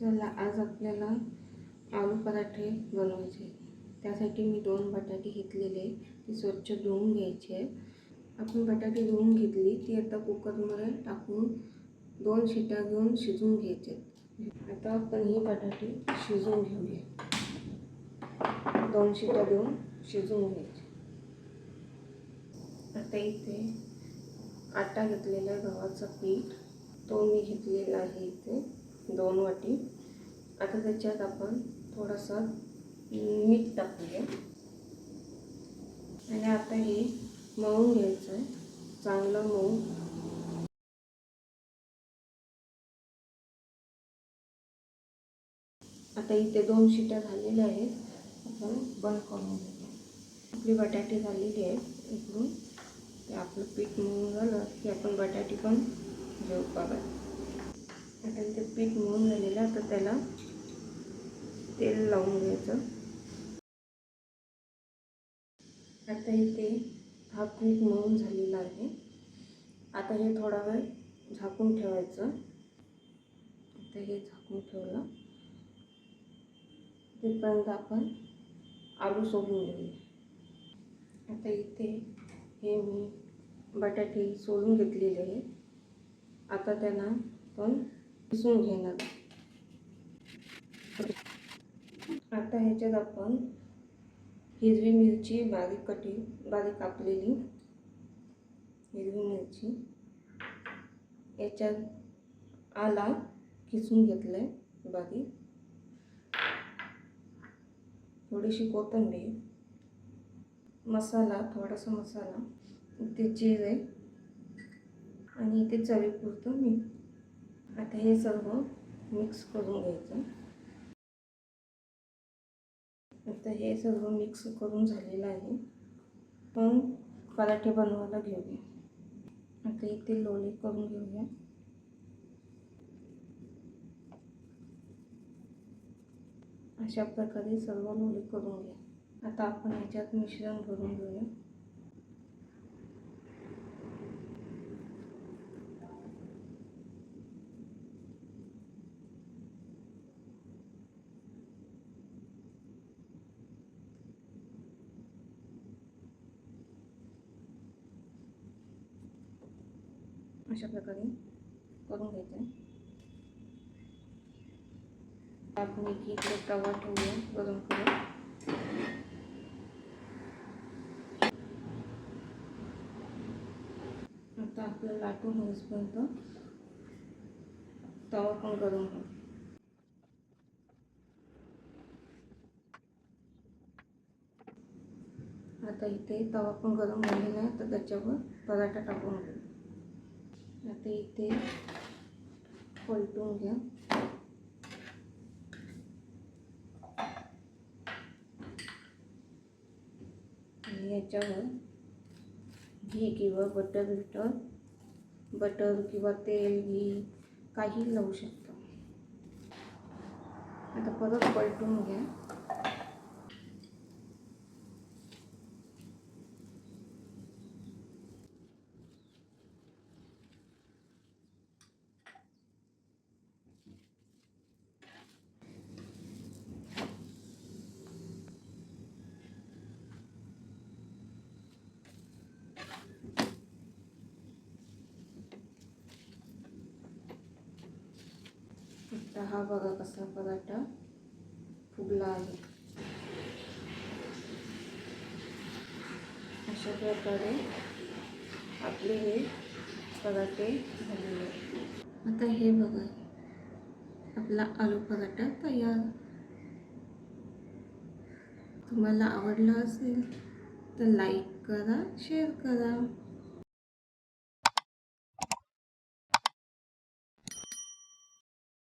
चला आज आपल्याला आलू पराठे बनवायचे. त्यासाठी मी 2 बटाटे घेतलेले, ते स्वच्छ धुवून घ्यायचे. आपण बटाटे धुवून घेतली ती आता कुकरमध्ये टाकून 2 शिट्या घेऊन शिजवून घ्यायचे. आता आपण ही बटाटे शिजवून घेऊया. 2 शिट्या देऊन शिजवून घ्यायचे. आता इथे आटा घेतलेला आहे, गव्हाचं पीठ, तो मी घेतलेला आहे इथे 2 वाटी. आता त्याच्यात आपण थोडासा मीठ टाकूया आणि आता हे मळून घ्यायचं आहे, चांगलं मळून. आता इथे 2 शिट्या झालेल्या आहेत, आपण बंद करून घेऊया. आपली बटाटे झालेली आहेत. इकडून ते आपलं पीठ मळून झालं की आपण बटाटे पण घेऊ बघा. आता इथे पीठ मळून झालेलं आहे, तर त्याला तेल लावून घ्यायचं. आता इथे हा पीठ मळून झालेला आहे. आता हे थोडा वेळ झाकून ठेवायचं. आता हे झाकून ठेवलं तिथपर्यंत आपण आलू सोलून घेऊया. आता इथे हे मी बटाटे सोलून घेतलेले आहे. आता त्यांना पण किसून घेणार. आता ह्याच्यात आपण हिरवी मिरची बारीक कापलेली हिरवी मिरची, याच्यात आला किसून घेतलाय बारीक, थोडीशी कोथिंबीर, मसाला, थोडासा मसाला, इथे जिरे आणि इथे चवीपुरतं मीठ. आता हे सर्व मिक्स करून घ्यायचं. आता हे सर्व मिक्स करून झालेलं आहे. पण पराठे बनवायला घेऊया. आता इथे लोणी करून घेऊया. अशा प्रकारे सर्व लोणी करून घ्या. आता आपण ह्याच्यात मिश्रण भरून घेऊया. अशा प्रकारे करून घ्यायचं आहे. आपण इकडे तवा ठेवूया गरम करून. आता आपलं लाटून होईपर्यंत तवा पण गरम हो. आता इथे तवा पण गरम झालेला आहे, तर त्याच्यावर पराठा टाकून घेऊ. आता इथे पलटून घ्या. आणि याच्यावर घी किंवा बटर किंवा तेल, घी काही लावू शकतो. आता परत पलटून घ्या. आता हा बघा कसा पराठा फुगला आहे. अशा प्रकारे आपले हे पराठे झालेले. आता हे बघा, आपला आलू पराठा तयार. तुम्हाला आवडला असेल तर लाईक करा, शेअर करा.